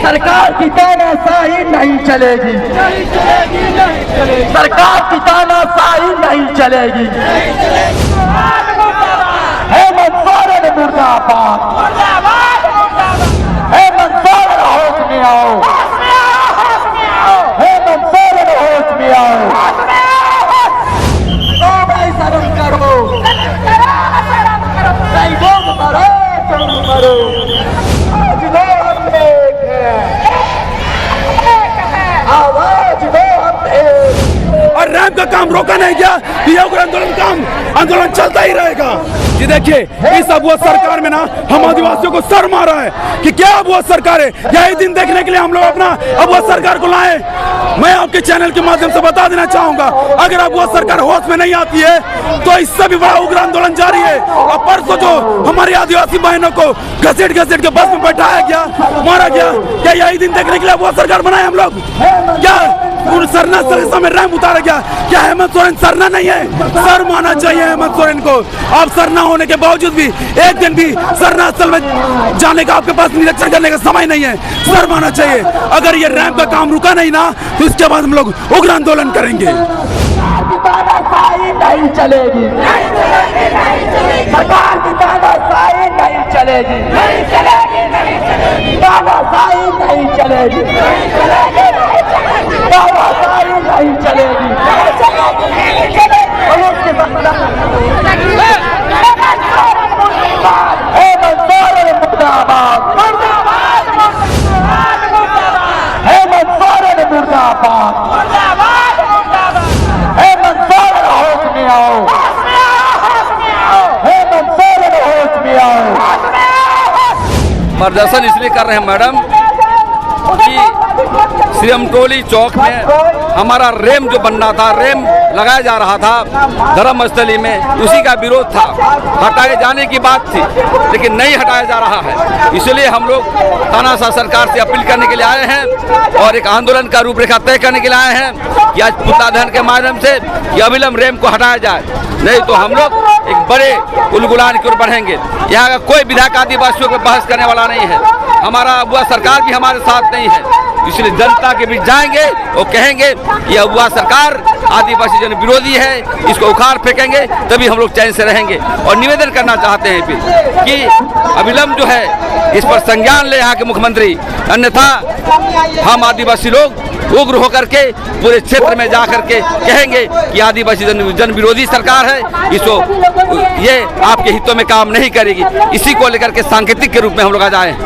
सरकार की तानाशाही नहीं चलेगी, सरकार की तानाशाही नहीं चलेगी। हेमंत सोरेन मुर्दाबाद, हेमंत सोरेन होश में आओ, हेमंत सोरेन होश में आओ। शर्म करो, नहीं बोल करो, तुम करो। आज वो हम एक है, आवाज वो हम एक। और रैम का काम रोका नहीं गया, ये आंदोलन चलता ही रहेगा। जी देखिए, इस अबुआ सरकार में ना हम आदिवासियों को सर मारा है कि क्या अबुआ सरकार है। यही दिन देखने के लिए हम लोग अपना अबुआ सरकार को लाए। मैं आपके चैनल के माध्यम से बता देना चाहूंगा, अगर अबुआ सरकार होश में नहीं आती है तो इससे भी बड़ा उग्र आंदोलन जारी है। और परसों जो हमारी आदिवासी बहनों को घसीट के बस में बैठाया गया, मारा गया, क्या यही दिन देखने के लिए अबुआ सरकार बनाए हम लोग? क्या उन सरना स्थल में रैंप उतारा गया? क्या हेमंत सोरेन सरना नहीं है? सर माना चाहिए हेमंत सोरेन को। आप सरना होने के बावजूद भी एक दिन भी सरना स्थल में जाने का आपके पास निरीक्षण करने का समय नहीं है, सर माना चाहिए। अगर ये रैंप का काम रुका नहीं ना तो इसके बाद हम लोग उग्र आंदोलन करेंगे। नहीं चलेगी, सरकार की तानाशाही नहीं चलेगी, तानाशाही नहीं चलेगी, तानाशाही नहीं चलेगी। हेमंत सोरेन मुर्दाबाद, हेमंत सोरेन मुर्दाबाद, हेमंत सोरेन होश में आओ, हेमंत सोरेन होश में आओ। प्रदर्शन इसलिए कर रहे हैं मैडम कि श्रीमटोली चौक में हमारा रेम जो बनना था, रेम लगाया जा रहा था धर्मस्थली में, उसी का विरोध था। हटाए जाने की बात थी लेकिन नहीं हटाया जा रहा है। इसलिए हम लोग तानाशाह सरकार से अपील करने के लिए आए हैं और एक आंदोलन का रूपरेखा तय करने के लिए आए हैं कि आज पुतला दहन के माध्यम से ये अविलंब रेम को हटाया जाए, नहीं तो हम लोग एक बड़े उलगुलान की ओर बढ़ेंगे। यहाँ का कोई विधायक आदिवासियों पर बहस करने वाला नहीं है, हमारा अबुआ सरकार भी हमारे साथ नहीं है। इसलिए जनता के बीच जाएंगे और कहेंगे ये अबुआ सरकार आदिवासी जन विरोधी है, इसको उखाड़ फेंकेंगे, तभी हम लोग चैन से रहेंगे। और निवेदन करना चाहते हैं फिर कि अविलंब जो है इस पर संज्ञान ले यहाँ के मुख्यमंत्री, अन्यथा हम आदिवासी लोग उग्र होकर के पूरे क्षेत्र में जा करके कहेंगे कि आदिवासी जन विरोधी सरकार है, इसको ये आपके हितों में काम नहीं करेगी। इसी को लेकर के सांकेतिक के रूप में हम लोग आज आए हैं।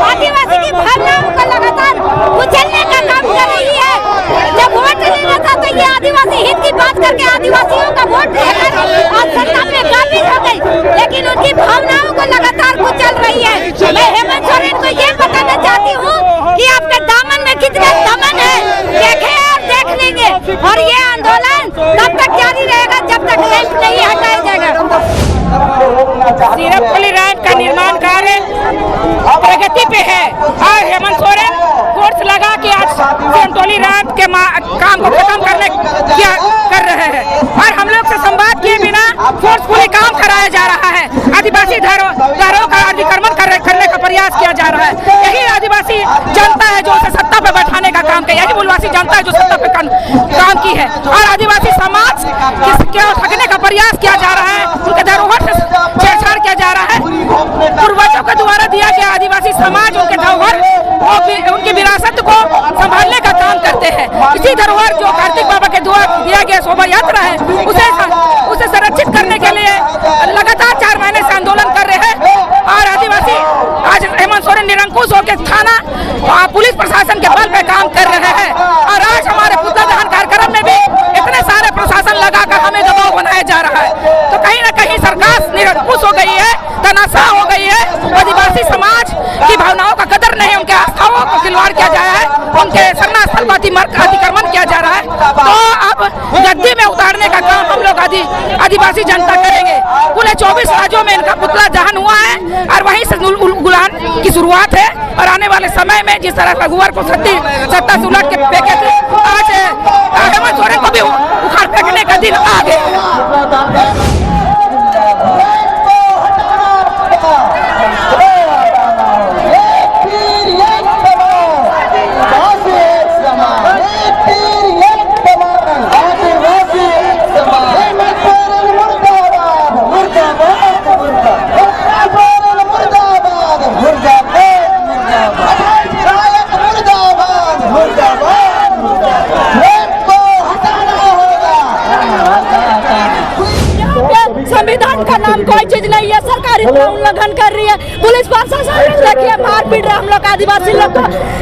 आदिवासी की भावनाओं को लगातार कुचलने का काम कर रही है। जब वोट लेना था तो ये आदिवासी हित की बात करके आदिवासियों का वोट लेकर और सत्ता पे काबिज हो गई, लेकिन उनकी भावनाओं को लगातार कुचल रही है। मैं हेमंत सोरेन को ये बताना चाहती हूँ कि आपके दामन में कितना दमन है, देखें और देख लेंगे। और ये आंदोलन तब तक जारी रहेगा जब तक रैंप नहीं हटाया जाएगा। श्रीमटोली रैंप का निर्माण कार्य प्रगति पे है और हेमंत सोरेन फोर्स लगा के आज श्रीमटोली रैंप के काम को खत्म कर रहे हैं। और हम लोग से संवाद किए बिना फोर्सफुली काम कराया जा रहा है। आदिवासी धरोहरों का अतिक्रमण करने का प्रयास किया जा रहा है। यही आदिवासी जनता है जो उसे सत्ता पे बैठाने का काम किया, यही मूलवासी जनता है जो सत्ता पे काम की है। और आदिवासी समाज के ठगने का प्रयास किया जा रहा है, उनके धरोहर से छेड़छाड़ किया जा रहा है। पूर्वजों के द्वारा दिया गया आदिवासी समाज उनके धरोहर उनकी विरासत को संभालने का काम करते हैं। इसी धरोहर जो कार्तिक बाबा के द्वारा दिया गया शोभा यात्रा है, उसे संरक्षित करने के लिए लगातार 4 महीने से आंदोलन कर रहे हैं। और आदिवासी आज हेमंत सोरेन निरंकुश होकर थाना पुलिस प्रशासन के बल पे काम कर रहे हैं। और आज हमारे पुतला दहन कार्यक्रम में भी इतने सारे प्रशासन लगाकर हमें दबाव बनाया जा रहा है। तो कहीं न कहीं सरकार निरंकुश हो गई है, तानाशाह हो गई है। आदिवासी समाज की भावनाओं का कदर नहीं, उनके आस्थाओं को खिलवाड़ किया जा रहा है, उनके सरना स्थल का अतिक्रमण किया जा रहा है। तो अब गद्दी में उतारने का काम हम लोग आदिवासी जनता करेंगे। पूरे 24 राज्यों में इनका पुतला दहन हुआ है और वहीं से गुलान की शुरुआत है। और आने वाले समय में जिस तरह रघुवर को सत्ता से उलट के फेंके थे, आज हेमंत सोरेन को भी उखाड़ फेंकने का दिन आ गया। संविधान का नाम कोई चीज नहीं है, सरकारी उल्लंघन कर रही है। पुलिस प्रशासन देखिए मार पीट रहा हम लोग आदिवासी लोग को।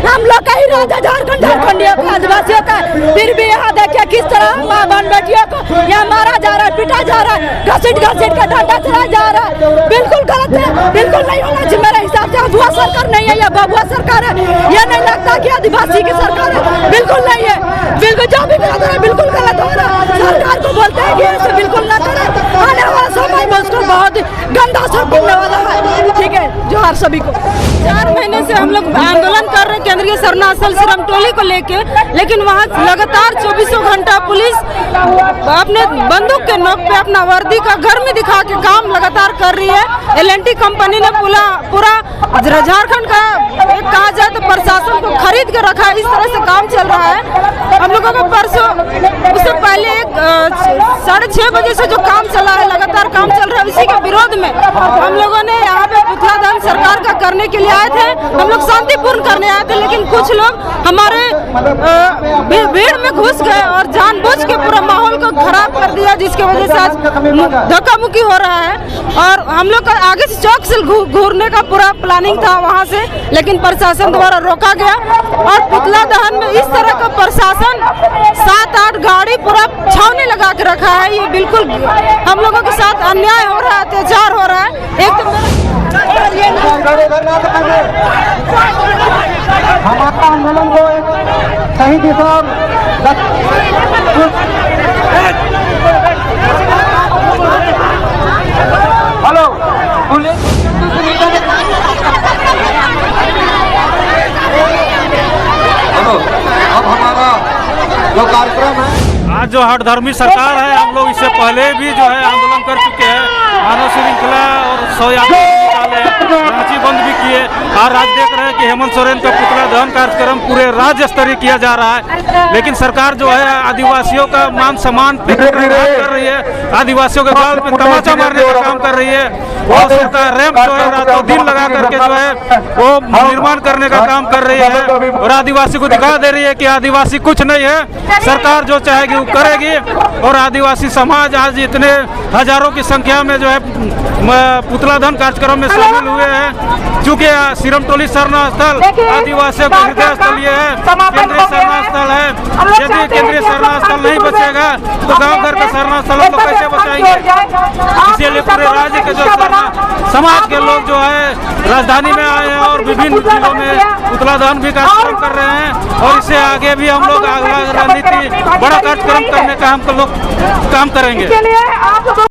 हम लोग का ही राजा झारखंडियों का आदिवासियों का, फिर भी यहाँ देखिए किस तरह माँ बहन बेटियों को यहाँ मारा जा रहा है, पीटा जा रहा है, घसीट का डंडा चला जा रहा है। बिल्कुल गलत है, बिल्कुल नहीं होना चाहिए। मेरे हिसाब से अधुआ सरकार नहीं है, यह बबुआ सरकार है। यह नहीं लगता कि आदिवासी की सरकार है, बिल्कुल नहीं है। बिल्कुल जो भी गलत है बिल्कुल गलत हो रहा है। सरकार को बोलते हैं कि ऐसे बिल्कुल न करें, आने वाला समय में उसको बहुत गंदा असर पड़ने वाला है। ठीक है, जोहार सभी को। 4 महीने से हम लोग आंदोलन कर रहे हैं केंद्रीय शरणास्थल सिरमटोली को लेके, लेकिन वहाँ लगातार 24 घंटा पुलिस अपने बंदूक के नोक पे अपना वर्दी का गर्मी दिखा के काम लगातार कर रही है। L&T कंपनी ने पूरा झारखंड का एक कहा जाए तो प्रशासन को खरीद के रखा है। इस तरह से काम चल रहा है। हम लोगों को परसों उससे पहले 6:30 बजे से जो काम चला है, लगातार काम चल रहा है, उसी के विरोध में हम लोगों ने यहाँ पे पुतला दहन सरकार का करने के लिए आए थे। हम लोग शांतिपूर्ण करने आए थे, लेकिन कुछ लोग हमारे भीड़ में घुस गए और जानबूझ के पूरा माहौल को खराब कर दिया, जिसकी वजह से आज धक्का मुक्की हो रहा है। और हम लोग का आगे से चौक से घूरने का पूरा प्लानिंग था वहाँ से, लेकिन प्रशासन द्वारा रोका गया। और पुतला दहन में इस तरह का प्रशासन 7-8 गाड़ी पूरा छावनी लगा के रखा है। ये बिल्कुल हम लोगों के साथ अन्याय हो रहा है, अत्याचार हो रहा है। एक तो हमारा आंदोलन को एक सही दिशा हेलो अब हमारा जो कार्यक्रम है, आज जो हठधर्मी सरकार है, हम लोग इससे पहले भी जो है आंदोलन कर चुके हैं। मानव श्रृंखला और 100 यात्री निकाले, रांची बंद भी किए। और आज देख रहे हैं कि हेमंत सोरेन का पुतला दहन कार्यक्रम पूरे राज्य स्तरीय किया जा रहा है। लेकिन सरकार जो है आदिवासियों का मान सम्मान पे कर रही है, आदिवासियों के बाल में तमाचा मारने का काम कर रही है। और सरकार रैंप जो है रातों दिन लगा करके जो है वो निर्माण करने का काम कर रही है और आदिवासी को दिखा दे रही है कि आदिवासी कुछ नहीं है। सरकार जो चाहेगी वो करेगी। और आदिवासी समाज आज इतने हजारों की संख्या में जो है पुतला दहन कार्यक्रम में शामिल हुए हैं। चूँकि सिरमटोली शरण स्थल आदिवासियों का हृदय स्थल ये है, केंद्रीय शरण स्थल है। यदि केंद्रीय शरण स्थल नहीं बचेगा तो गांव घर का शरण स्थल हम लोग कैसे बचाएंगे? इसीलिए पूरे राज्य के जो समाज के लोग जो है राजधानी में आए हैं और विभिन्न जिलों में पुतला दहन भी कार्यक्रम कर रहे हैं। और इससे आगे भी हम लोग अगला रणनीति बड़ा कार्यक्रम करने का हम लोग काम करेंगे।